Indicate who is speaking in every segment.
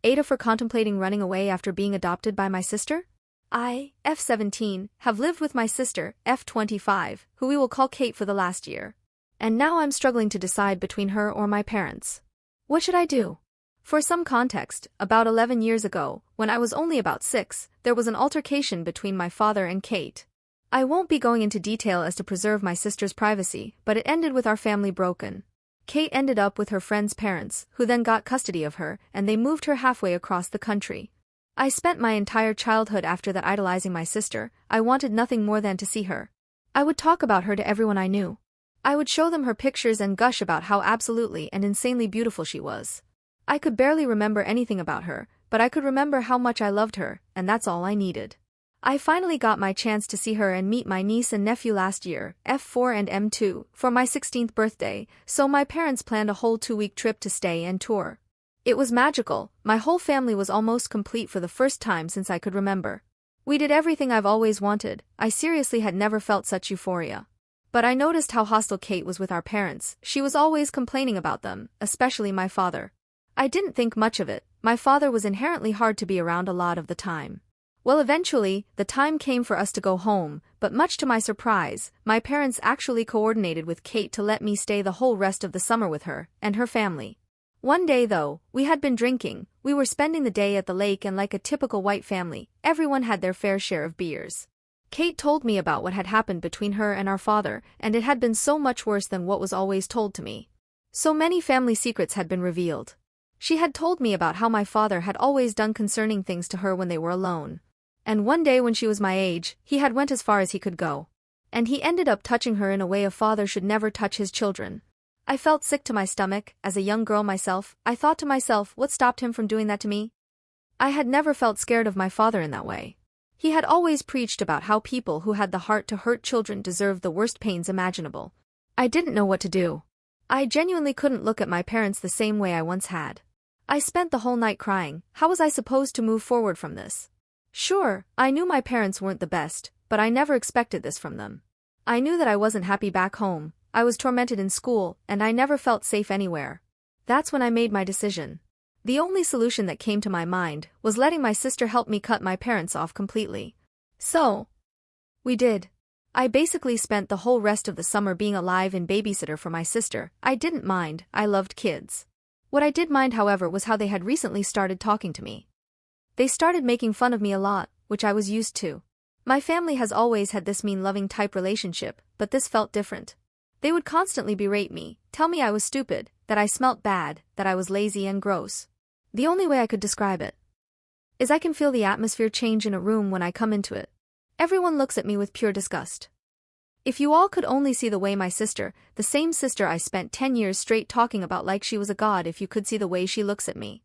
Speaker 1: Aita for contemplating running away after being adopted by my sister? I, F17, have lived with my sister, F25, who we will call Kate for the last year. And now I'm struggling to decide between her or my parents. What should I do? For some context, about 11 years ago, when I was only about 6, there was an altercation between my father and Kate. I won't be going into detail as to preserve my sister's privacy, but it ended with our family broken. Kate ended up with her friend's parents, who then got custody of her, and they moved her halfway across the country. I spent my entire childhood after that idolizing my sister. I wanted nothing more than to see her. I would talk about her to everyone I knew. I would show them her pictures and gush about how absolutely and insanely beautiful she was. I could barely remember anything about her, but I could remember how much I loved her, and that's all I needed. I finally got my chance to see her and meet my niece and nephew last year, F4 and M2, for my 16th birthday, so my parents planned a whole 2-week trip to stay and tour. It was magical. My whole family was almost complete for the first time since I could remember. We did everything I've always wanted. I seriously had never felt such euphoria. But I noticed how hostile Kate was with our parents. She was always complaining about them, especially my father. I didn't think much of it. My father was inherently hard to be around a lot of the time. Well, eventually, the time came for us to go home, but much to my surprise, my parents actually coordinated with Kate to let me stay the whole rest of the summer with her and her family. One day though, we had been drinking. We were spending the day at the lake, and like a typical white family, everyone had their fair share of beers. Kate told me about what had happened between her and our father, and it had been so much worse than what was always told to me. So many family secrets had been revealed. She had told me about how my father had always done concerning things to her when they were alone. And one day when she was my age, he had went as far as he could go. And he ended up touching her in a way a father should never touch his children. I felt sick to my stomach. As a young girl myself, I thought to myself, what stopped him from doing that to me? I had never felt scared of my father in that way. He had always preached about how people who had the heart to hurt children deserved the worst pains imaginable. I didn't know what to do. I genuinely couldn't look at my parents the same way I once had. I spent the whole night crying. How was I supposed to move forward from this? Sure, I knew my parents weren't the best, but I never expected this from them. I knew that I wasn't happy back home. I was tormented in school, and I never felt safe anywhere. That's when I made my decision. The only solution that came to my mind was letting my sister help me cut my parents off completely. So, we did. I basically spent the whole rest of the summer being a live-in babysitter for my sister. I didn't mind. I loved kids. What I did mind, however, was how they had recently started talking to me. They started making fun of me a lot, which I was used to. My family has always had this mean-loving type relationship, but this felt different. They would constantly berate me, tell me I was stupid, that I smelt bad, that I was lazy and gross. The only way I could describe it is I can feel the atmosphere change in a room when I come into it. Everyone looks at me with pure disgust. If you all could only see the way my sister, the same sister I spent 10 years straight talking about like she was a god, if you could see the way she looks at me.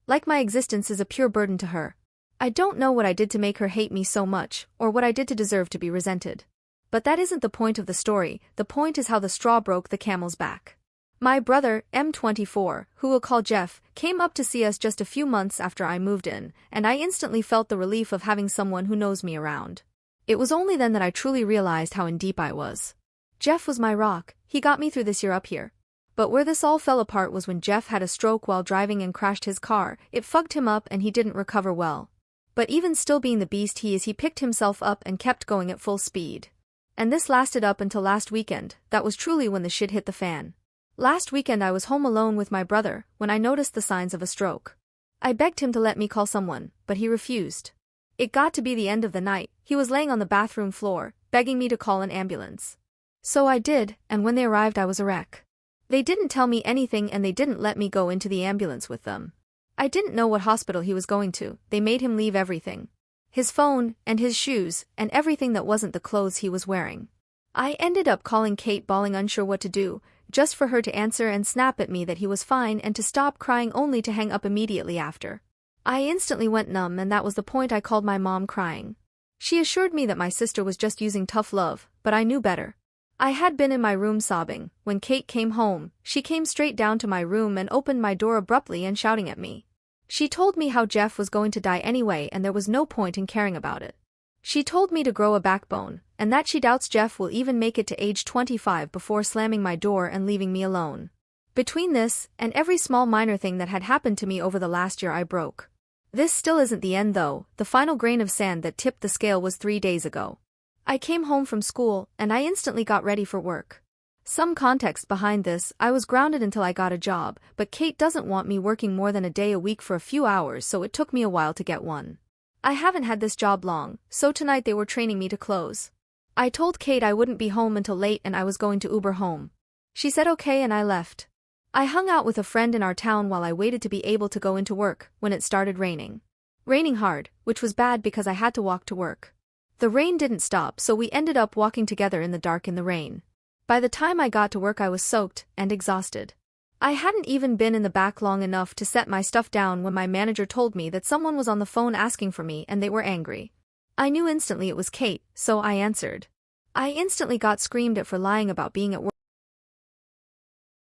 Speaker 1: Like my existence is a pure burden to her. I don't know what I did to make her hate me so much, or what I did to deserve to be resented. But that isn't the point of the story. The point is how the straw broke the camel's back. My brother, M24, who we'll call Jeff, came up to see us just a few months after I moved in, and I instantly felt the relief of having someone who knows me around. It was only then that I truly realized how in deep I was. Jeff was my rock. He got me through this year up here. But where this all fell apart was when Jeff had a stroke while driving and crashed his car. It fucked him up and he didn't recover well. But even still being the beast he is, he picked himself up and kept going at full speed. And this lasted up until last weekend. That was truly when the shit hit the fan. Last weekend I was home alone with my brother when I noticed the signs of a stroke. I begged him to let me call someone, but he refused. It got to be the end of the night. He was laying on the bathroom floor, begging me to call an ambulance. So I did, and when they arrived I was a wreck. They didn't tell me anything and they didn't let me go into the ambulance with them. I didn't know what hospital he was going to. They made him leave everything. His phone, and his shoes, and everything that wasn't the clothes he was wearing. I ended up calling Kate, bawling, unsure what to do, just for her to answer and snap at me that he was fine and to stop crying, only to hang up immediately after. I instantly went numb, and that was the point I called my mom, crying. She assured me that my sister was just using tough love, but I knew better. I had been in my room sobbing. When Kate came home, she came straight down to my room and opened my door abruptly and shouting at me. She told me how Jeff was going to die anyway and there was no point in caring about it. She told me to grow a backbone, and that she doubts Jeff will even make it to age 25 before slamming my door and leaving me alone. Between this, and every small minor thing that had happened to me over the last year, I broke. This still isn't the end though. The final grain of sand that tipped the scale was 3 days ago. I came home from school, and I instantly got ready for work. Some context behind this: I was grounded until I got a job, but Kate doesn't want me working more than a day a week for a few hours, so it took me a while to get one. I haven't had this job long, so tonight they were training me to close. I told Kate I wouldn't be home until late and I was going to Uber home. She said okay and I left. I hung out with a friend in our town while I waited to be able to go into work, when it started raining. Raining hard, which was bad because I had to walk to work. The rain didn't stop, so we ended up walking together in the dark in the rain. By the time I got to work I was soaked and exhausted. I hadn't even been in the back long enough to set my stuff down when my manager told me that someone was on the phone asking for me and they were angry. I knew instantly it was Kate, so I answered. I instantly got screamed at for lying about being at work.